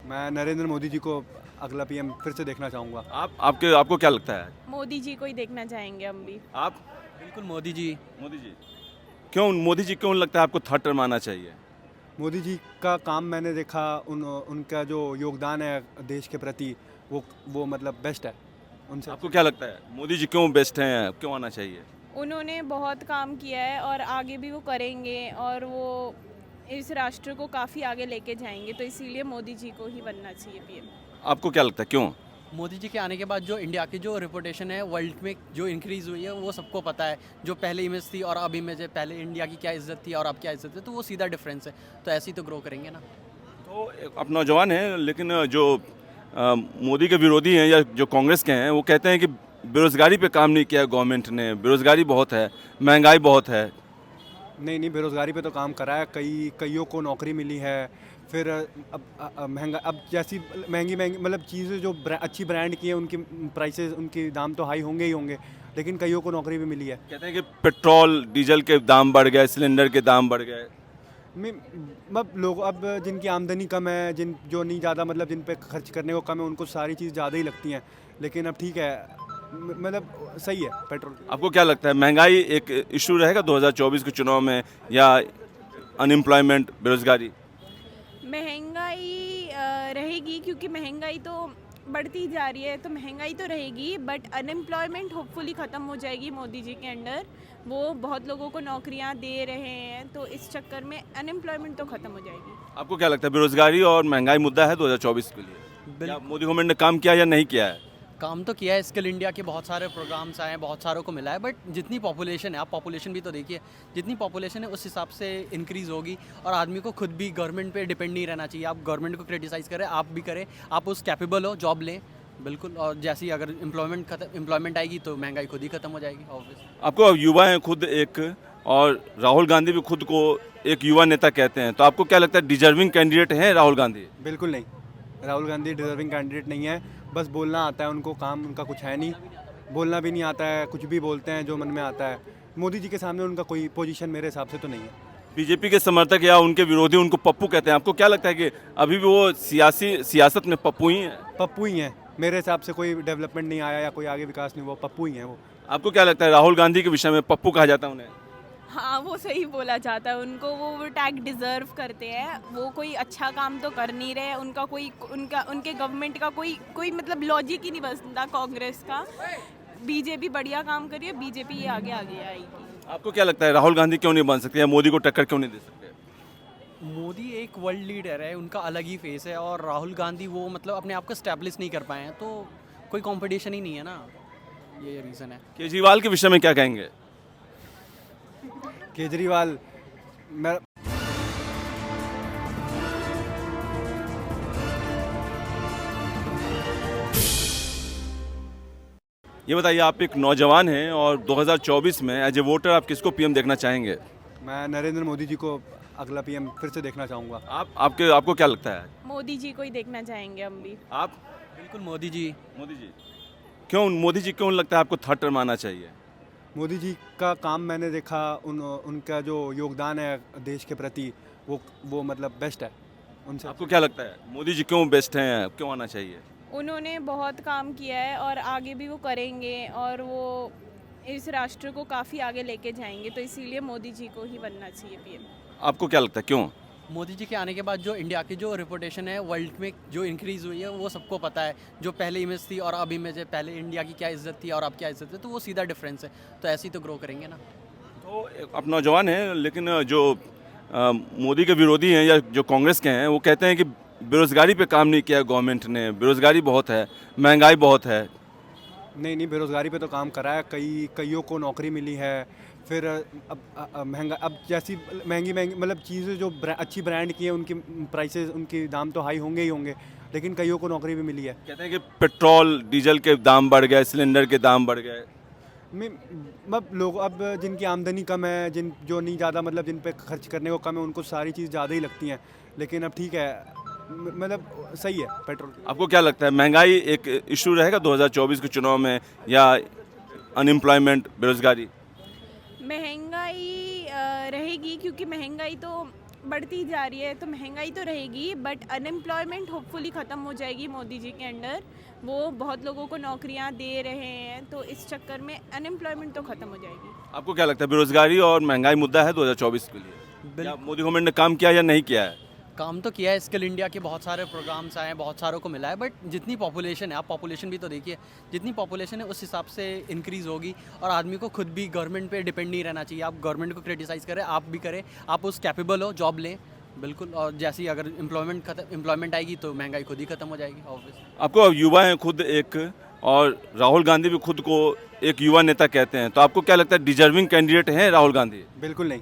मैं नरेंद्र मोदी जी को अगला पीएम फिर से देखना चाहूँगा। आपको क्या लगता है? मोदी जी को ही देखना चाहेंगे हम भी। आप? बिल्कुल मोदी जी। मोदी जी। क्यों मोदी जी क्यों लगता है आपको थर्ड टर्म आना चाहिए? मोदी जी का काम मैंने देखा, उनका जो योगदान है देश के प्रति, वो मतलब बेस्ट है उनसे। आपको क्या लगता है मोदी जी क्यों बेस्ट हैं, क्यों आना चाहिए? उन्होंने बहुत काम किया है और आगे भी वो करेंगे और वो इस राष्ट्र को काफ़ी आगे लेके जाएंगे, तो इसीलिए मोदी जी को ही बनना चाहिए पीएम। आपको क्या लगता है क्यों? मोदी जी के आने के बाद जो इंडिया की जो रिपुटेशन है वर्ल्ड में जो इंक्रीज़ हुई है वो सबको पता है। जो पहले इमेज थी और अब इमेज है, पहले इंडिया की क्या इज्जत थी और अब क्या इज्जत है, तो वो सीधा डिफरेंस है। तो ऐसे ही तो ग्रो करेंगे ना। तो आप नौजवान हैं, लेकिन जो मोदी के विरोधी हैं या जो कांग्रेस के हैं वो कहते हैं कि बेरोजगारी पे काम नहीं किया गवर्नमेंट ने, बेरोजगारी बहुत है, महंगाई बहुत है। नहीं, बेरोज़गारी पे तो काम करा है, कईयों को नौकरी मिली है। फिर अब जैसी महंगी मतलब चीज़ें जो अच्छी ब्रांड की हैं, उनकी प्राइसेस, उनके दाम तो हाई होंगे ही होंगे, लेकिन कईयों को नौकरी भी मिली है। कहते हैं कि पेट्रोल डीजल के दाम बढ़ गए, सिलेंडर के दाम बढ़ गए। अब लोग, अब जिनकी आमदनी कम है, जो नहीं ज़्यादा, मतलब जिन पे खर्च करने को कम है, उनको सारी चीज़ ज़्यादा ही लगती हैं। लेकिन अब ठीक है, मतलब सही है पेट्रोल। आपको क्या लगता है महंगाई एक इशू रहेगा 2024 के चुनाव में, या अनएम्प्लॉयमेंट, बेरोजगारी? महंगाई रहेगी, क्योंकि महंगाई तो बढ़ती जा रही है, तो महंगाई तो रहेगी, बट अनएम्प्लॉयमेंट होपफुली ख़त्म हो जाएगी मोदी जी के अंडर। वो बहुत लोगों को नौकरियां दे रहे हैं, तो इस चक्कर में अनएम्प्लॉयमेंट तो ख़त्म हो जाएगी। आपको क्या लगता है बेरोजगारी और महंगाई मुद्दा है 2024 के लिए? या मोदी गवर्नमेंट ने काम किया या नहीं किया है? काम तो किया है, स्किल इंडिया के बहुत सारे प्रोग्राम्स आए हैं, बहुत सारों को मिला है, बट जितनी पॉपुलेशन है, आप पॉपुलेशन भी तो देखिए, जितनी पॉपुलेशन है उस हिसाब से इंक्रीज़ होगी। और आदमी को खुद भी गवर्नमेंट पे डिपेंड नहीं रहना चाहिए। आप गवर्नमेंट को क्रिटिसाइज़ करें, आप भी करें, आप उस कैपेबल हो, जॉब लें, बिल्कुल। और जैसे ही अगर एम्प्लॉयमेंट आएगी तो महंगाई खुद ही खत्म हो जाएगी, ऑब्वियस। आपको युवा हैं खुद एक, और राहुल गांधी भी खुद को एक युवा नेता कहते हैं, तो आपको क्या लगता है डिजर्विंग कैंडिडेट हैं राहुल गांधी? बिल्कुल नहीं, राहुल गांधी डिजर्विंग कैंडिडेट नहीं है। बस बोलना आता है उनको, काम उनका कुछ है नहीं, बोलना भी नहीं आता है, कुछ भी बोलते हैं जो मन में आता है। मोदी जी के सामने उनका कोई पोजीशन मेरे हिसाब से तो नहीं है। बीजेपी के समर्थक या उनके विरोधी उनको पप्पू कहते हैं। आपको क्या लगता है कि अभी भी वो सियासत में पप्पू ही हैं? पप्पू ही हैं मेरे हिसाब से। कोई डेवलपमेंट नहीं आया या कोई आगे विकास नहीं हुआ, पप्पू ही हैं वो। आपको क्या लगता है राहुल गांधी के विषय में पप्पू कहा जाता है उन्हें? हाँ, वो सही बोला जाता है उनको। वो टैग डिज़र्व करते हैं। वो कोई अच्छा काम तो कर नहीं रहे, उनके गवर्नमेंट का कोई मतलब लॉजिक ही नहीं बनता कांग्रेस का। बीजेपी बढ़िया काम करी है, बीजेपी ये आगे आएगी। आपको क्या लगता है राहुल गांधी क्यों नहीं बन सकते या मोदी को टक्कर क्यों नहीं दे सकते? मोदी एक वर्ल्ड लीडर है, उनका अलग ही फेस है, और राहुल गांधी वो मतलब अपने आप को स्टैब्लिश नहीं कर पाए हैं, तो कोई कंपटीशन ही नहीं है ना, ये रीज़न है। केजरीवाल के विषय में क्या कहेंगे? केजरीवाल, मैं ये बताइए, आप एक नौजवान हैं और 2024 में एज ए वोटर आप किसको पीएम देखना चाहेंगे? मैं नरेंद्र मोदी जी को अगला पीएम फिर से देखना चाहूँगा। आपको क्या लगता है? मोदी जी को ही देखना चाहेंगे हम भी। आप? बिल्कुल मोदी जी। मोदी जी। क्यों मोदी जी क्यों लगता है आपको थर्ड टर्म आना चाहिए? मोदी जी का काम मैंने देखा, उनका जो योगदान है देश के प्रति, वो मतलब बेस्ट है उनसे। आपको क्या लगता है मोदी जी क्यों बेस्ट हैं, क्यों आना चाहिए? उन्होंने बहुत काम किया है और आगे भी वो करेंगे और वो इस राष्ट्र को काफ़ी आगे लेके जाएंगे, तो इसीलिए मोदी जी को ही बनना चाहिए पीएम। आपको क्या लगता है क्यों? मोदी जी के आने के बाद जो इंडिया की जो रिपुटेशन है वर्ल्ड में जो इंक्रीज़ हुई है वो सबको पता है। जो पहले इमेज थी और अब इमेज है, पहले इंडिया की क्या इज्जत थी और अब क्या इज्जत है, तो वो सीधा डिफरेंस है। तो ऐसे ही तो ग्रो करेंगे ना। तो आप नौजवान हैं, लेकिन जो मोदी के विरोधी हैं या जो कांग्रेस के हैं वो कहते हैं कि बेरोजगारी पे काम नहीं किया गवर्नमेंट ने, बेरोजगारी बहुत है, महंगाई बहुत है। नहीं, बेरोज़गारी पे तो काम करा है, कईयों को नौकरी मिली है। फिर अब जैसी महंगी मतलब चीज़ें जो अच्छी ब्रांड की हैं, उनकी प्राइसेस, उनके दाम तो हाई होंगे ही होंगे, लेकिन कईयों को नौकरी भी मिली है। कहते हैं कि पेट्रोल डीजल के दाम बढ़ गए, सिलेंडर के दाम बढ़ गए। अब लोग, अब जिनकी आमदनी कम है, जो नहीं ज़्यादा, मतलब जिन पे खर्च करने को कम है, उनको सारी चीज़ ज़्यादा ही लगती हैं। लेकिन अब ठीक है, मतलब सही है पेट्रोल। आपको क्या लगता है महंगाई एक इशू रहेगा 2024 के चुनाव में, या अनएम्प्लॉयमेंट, बेरोजगारी? महंगाई रहेगी, क्योंकि महंगाई तो बढ़ती जा रही है तो महंगाई तो रहेगी, बट अनएम्प्लॉयमेंट होपफुली ख़त्म हो जाएगी मोदी जी के अंडर। वो बहुत लोगों को नौकरियां दे रहे हैं, तो इस चक्कर में अनएम्प्लॉयमेंट तो ख़त्म हो जाएगी। आपको क्या लगता है बेरोजगारी और महंगाई मुद्दा है 2024 के लिए? या मोदी गवर्नमेंट ने काम किया या नहीं किया है? काम तो किया है, स्किल इंडिया के बहुत सारे प्रोग्राम्स आए हैं, बहुत सारों को मिला है, बट जितनी पॉपुलेशन है, आप पॉपुलेशन भी तो देखिए, जितनी पॉपुलेशन है उस हिसाब से इंक्रीज़ होगी और आदमी को खुद भी गवर्नमेंट पे डिपेंड नहीं रहना चाहिए। आप गवर्नमेंट को क्रिटिसाइज़ करें, आप भी करें, आप उस कैपेबल हो, जॉब लें, बिल्कुल। और जैसी अगर एम्प्लॉयमेंट आएगी तो महंगाई खुद ही खत्म हो जाएगी, ऑब्वियस। आपको युवा हैं खुद एक, और राहुल गांधी भी खुद को एक युवा नेता कहते हैं, तो आपको क्या लगता है डिजर्विंग कैंडिडेट हैं राहुल गांधी? बिल्कुल नहीं,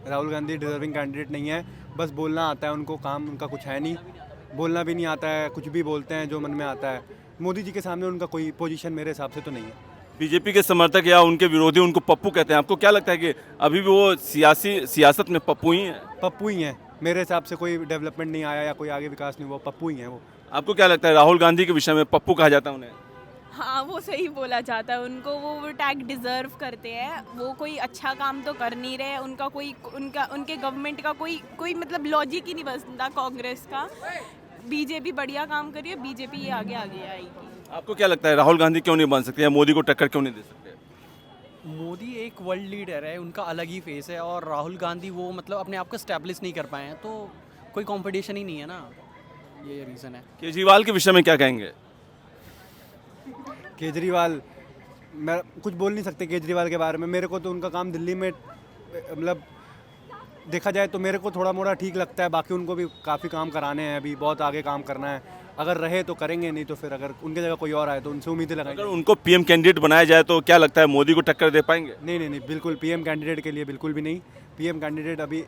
राहुल गांधी डिजर्विंग कैंडिडेट नहीं है। बस बोलना आता है उनको, काम उनका कुछ है नहीं, बोलना भी नहीं आता है, कुछ भी बोलते हैं जो मन में आता है। मोदी जी के सामने उनका कोई पोजीशन मेरे हिसाब से तो नहीं है। बीजेपी के समर्थक या उनके विरोधी उनको पप्पू कहते हैं, आपको क्या लगता है कि अभी भी वो सियासत में पप्पू ही हैं? पप्पू ही हैं, मेरे हिसाब से कोई डेवलपमेंट नहीं आया या कोई आगे विकास नहीं, वो पप्पू ही हैं वो। आपको क्या लगता है राहुल गांधी के विषय में पप्पू कहा जाता है उन्हें? हाँ, वो सही बोला जाता है उनको, वो टैग डिज़र्व करते हैं। वो कोई अच्छा काम तो कर नहीं रहे, उनके गवर्नमेंट का कोई मतलब लॉजिक ही नहीं बनता कांग्रेस का। बीजेपी बढ़िया काम करी है, बीजेपी ये आगे आएगी। आपको क्या लगता है राहुल गांधी क्यों नहीं बन सकते या मोदी को टक्कर क्यों नहीं दे सकते? मोदी एक वर्ल्ड लीडर है, उनका अलग ही फेस है, और राहुल गांधी वो मतलब अपने आप को स्टैब्लिश नहीं कर पाए हैं, तो कोई कंपटीशन ही नहीं है ना, ये रीज़न है। केजरीवाल के विषय में क्या कहेंगे? केजरीवाल, मैं कुछ बोल नहीं सकते केजरीवाल के बारे में। मेरे को तो उनका काम दिल्ली में मतलब देखा जाए तो मेरे को थोड़ा मोड़ा ठीक लगता है, बाकी उनको भी काफ़ी काम कराने हैं, अभी बहुत आगे काम करना है। अगर रहे तो करेंगे, नहीं तो फिर अगर उनके जगह कोई और आए तो उनसे उम्मीदें लगाएंगे। अगर उनको पीएम कैंडिडेट बनाया जाए तो क्या लगता है मोदी को टक्कर दे पाएंगे? नहीं, बिल्कुल पीएम कैंडिडेट के लिए बिल्कुल भी नहीं। पीएम कैंडिडेट अभी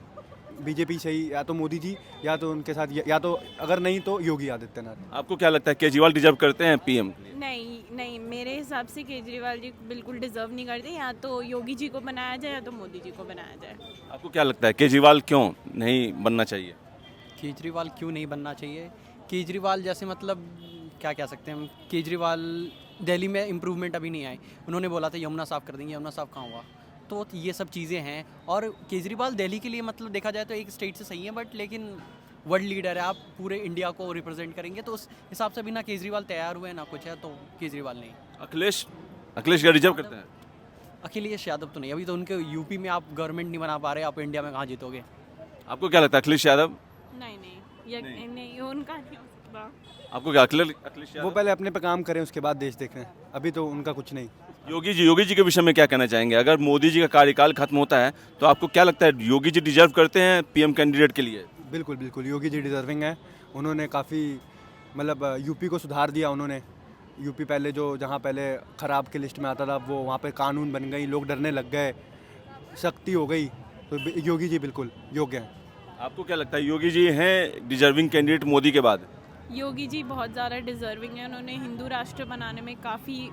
बीजेपी से ही, या तो मोदी जी या तो उनके साथ, या तो अगर नहीं तो योगी आदित्यनाथ। आपको क्या लगता है केजरीवाल डिजर्व करते हैं पीएम? नहीं, मेरे हिसाब से केजरीवाल जी बिल्कुल डिजर्व नहीं करते। या तो योगी जी को बनाया जाए या तो मोदी जी को बनाया जाए। आपको क्या लगता है केजरीवाल क्यों नहीं बनना चाहिए? केजरीवाल क्यों नहीं बनना चाहिए? केजरीवाल जैसे मतलब क्या कह सकते हैं हम, केजरीवाल दिल्ली में इम्प्रूवमेंट अभी नहीं आई। उन्होंने बोला था यमुना साफ़ कर देंगे, यमुना साफ़ कहाँ हुआ? तो ये सब चीज़ें हैं, और केजरीवाल दिल्ली के लिए मतलब देखा जाए तो एक स्टेट से सही है, बट लेकिन वर्ल्ड लीडर है, आप पूरे इंडिया को रिप्रेजेंट करेंगे, तो उस हिसाब से भी ना केजरीवाल तैयार हुए ना कुछ है, तो केजरीवाल नहीं। अखिलेश का रिजर्व करते हैं? अखिलेश यादव तो नहीं, अभी तो उनके यूपी में आप गवर्नमेंट नहीं बना पा रहे, आप इंडिया में कहाँ जीतोगे? आपको क्या लगता है अखिलेश यादव? नहीं, उनका नहीं हो सकता। आपको क्या अखिलेश वो यादव? पहले अपने पे काम करें, उसके बाद देश देखें, अभी तो उनका कुछ नहीं। योगी जी के विषय में क्या कहना चाहेंगे? अगर मोदी जी का कार्यकाल खत्म होता है तो आपको क्या लगता है योगी जी डिजर्व करते हैं पीएम कैंडिडेट के लिए? बिल्कुल योगी जी डिजर्विंग है। उन्होंने काफ़ी मतलब यूपी को सुधार दिया उन्होंने। यूपी पहले जहाँ पहले ख़राब के लिस्ट में आता था, वो वहाँ पे कानून बन गई, लोग डरने लग गए, सख्ती हो गई, तो योगी जी बिल्कुल योग्य हैं। आपको क्या लगता है योगी जी हैं डिजर्विंग कैंडिडेट मोदी के बाद? योगी जी बहुत ज़्यादा डिज़र्विंग है, उन्होंने हिंदू राष्ट्र बनाने में काफ़ी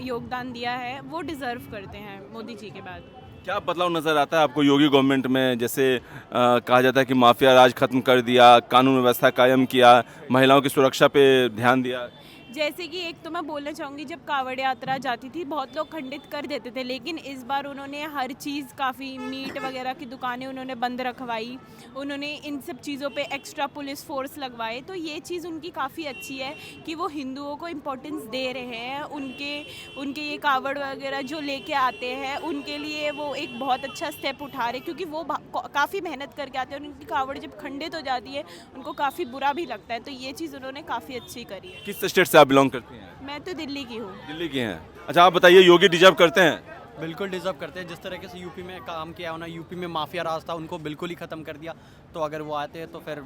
योगदान दिया है, वो डिज़र्व करते हैं मोदी जी के बाद। क्या बदलाव नज़र आता है आपको योगी गवर्नमेंट में? जैसे कहा जाता है कि माफिया राज खत्म कर दिया, कानून व्यवस्था कायम किया, महिलाओं की सुरक्षा पे ध्यान दिया। जैसे कि एक तो मैं बोलना चाहूँगी, जब कांवड़ यात्रा जाती थी बहुत लोग खंडित कर देते थे, लेकिन इस बार उन्होंने हर चीज़, काफ़ी मीट वगैरह की दुकानें उन्होंने बंद रखवाई, उन्होंने इन सब चीज़ों पे एक्स्ट्रा पुलिस फोर्स लगवाए, तो ये चीज़ उनकी काफ़ी अच्छी है कि वो हिंदुओं को इम्पोर्टेंस दे रहे हैं। उनके ये कांवड़ वगैरह जो लेके आते हैं उनके लिए वो एक बहुत अच्छा स्टेप उठा रहे, क्योंकि वो काफ़ी मेहनत करके आते हैं और उनकी कांवड़ जब खंडित हो जाती है उनको काफ़ी बुरा भी लगता है, तो ये चीज़ उन्होंने काफ़ी अच्छी करी है। किस स्टेट से आप बिलोंग करती हैं? मैं तो दिल्ली की हूँ। दिल्ली की हैं। अच्छा, आप बताइए योगी डिजर्व करते हैं? बिल्कुल डिजर्व करते हैं। जिस तरीके से यूपी में काम किया उन्होंने, यूपी में माफिया राज था उनको बिल्कुल ही ख़त्म कर दिया, तो अगर वो आते हैं तो फिर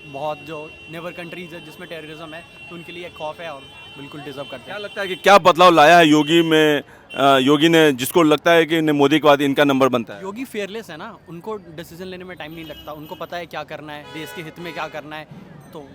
बहुत जो नेबर कंट्रीज है जिसमें टेररिज्म है तो उनके लिए एक खौफ है, और बिल्कुल डिजर्व करते क्या हैं। लगता है कि क्या बदलाव लाया है योगी में? योगी ने, जिसको लगता है कि मोदी के बाद इनका नंबर बनता है। योगी फेयरलेस है ना, उनको डिसीजन लेने में टाइम नहीं लगता, उनको पता है क्या करना है, देश के हित में क्या करना है, तो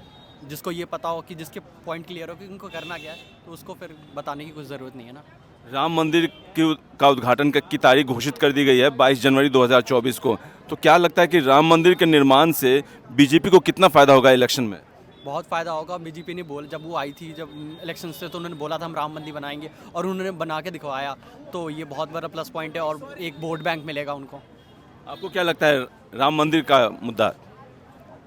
जिसको ये पता हो कि जिसके पॉइंट क्लियर हो कि उनको करना क्या है, तो उसको फिर बताने की कुछ ज़रूरत नहीं है ना। राम मंदिर का उद्घाटन की तारीख घोषित कर दी गई है 22 जनवरी 2024 को, तो क्या लगता है कि राम मंदिर के निर्माण से बीजेपी को कितना फ़ायदा होगा इलेक्शन में? बहुत फ़ायदा होगा। बीजेपी ने जब वो आई थी, जब इलेक्शन से, तो उन्होंने बोला था हम राम मंदिर बनाएंगे, और उन्होंने बना के दिखवाया, तो ये बहुत बड़ा प्लस पॉइंट है और एक वोट बैंक मिलेगा उनको। आपको क्या लगता है राम मंदिर का मुद्दा?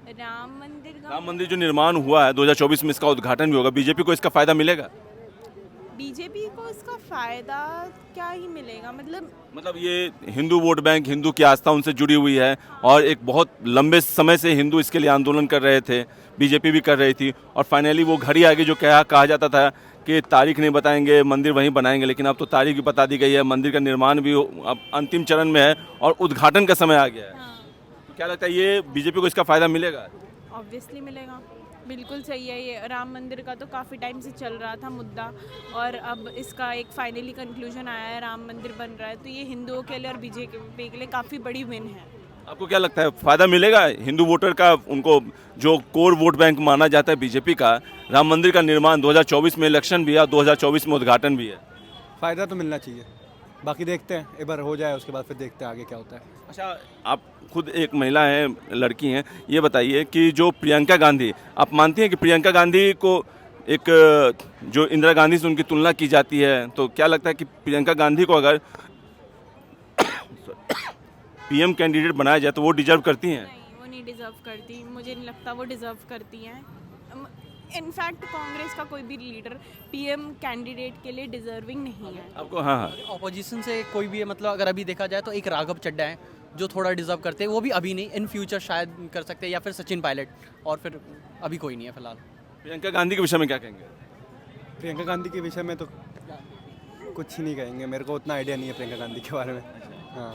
राम मंदिर जो निर्माण हुआ है 2024 में, इसका उद्घाटन भी होगा, बीजेपी को इसका फायदा मिलेगा? बीजेपी को इसका फ़ायदा क्या ही मिलेगा, मतलब ये हिंदू वोट बैंक, हिंदू की आस्था उनसे जुड़ी हुई है और एक बहुत लंबे समय से हिंदू इसके लिए आंदोलन कर रहे थे, बीजेपी भी कर रही थी और फाइनली वो घड़ी आ गई जो कहा जाता था कि तारीख नहीं बताएंगे, मंदिर वहीं बनाएंगे, लेकिन अब तो तारीख भी बता दी गई है, मंदिर का निर्माण भी अब अंतिम चरण में है और उद्घाटन का समय आ गया है। हाँ, तो क्या लगता है ये बीजेपी को इसका फायदा मिलेगा? ऑब्वियसली मिलेगा, बिल्कुल सही है। ये राम मंदिर का तो काफ़ी टाइम से चल रहा था मुद्दा और अब इसका एक फाइनली कंक्लूजन आया है, राम मंदिर बन रहा है, तो ये हिंदुओं के लिए और बीजेपी के लिए काफ़ी बड़ी विन है। आपको क्या लगता है फायदा मिलेगा हिंदू वोटर का? उनको जो कोर वोट बैंक माना जाता है बीजेपी का, राम मंदिर का निर्माण 2024 में इलेक्शन भी है और 2024 में उद्घाटन भी है। फ़ायदा तो मिलना चाहिए, बाकी देखते हैं, एक बार हो जाए उसके बाद फिर देखते हैं आगे क्या होता है। अच्छा, आप खुद एक महिला हैं, लड़की हैं, ये बताइए कि जो प्रियंका गांधी, आप मानती हैं कि प्रियंका गांधी को एक जो इंदिरा गांधी से उनकी तुलना की जाती है, तो क्या लगता है कि प्रियंका गांधी को अगर पीएम कैंडिडेट बनाया जाए तो वो डिजर्व करती हैं? नहीं, वो नहीं डिज़र्व करती, मुझे नहीं लगता वो डिज़र्व करती हैं। इनफैक्ट कांग्रेस का कोई भी लीडर पीएम कैंडिडेट के लिए डिजर्विंग नहीं है। आपको हाँ, ऑपोजिशन से कोई भी है, मतलब अगर अभी देखा जाए तो एक राघव चड्डा है जो थोड़ा डिजर्व करते हैं, वो भी अभी नहीं, इन फ्यूचर शायद कर सकते हैं, या फिर सचिन पायलट, और फिर अभी कोई नहीं है फिलहाल। प्रियंका गांधी के विषय में क्या कहेंगे? प्रियंका गांधी के विषय में तो कुछ ही नहीं कहेंगे, मेरे को उतना आइडिया नहीं है प्रियंका गांधी के बारे में। हाँ,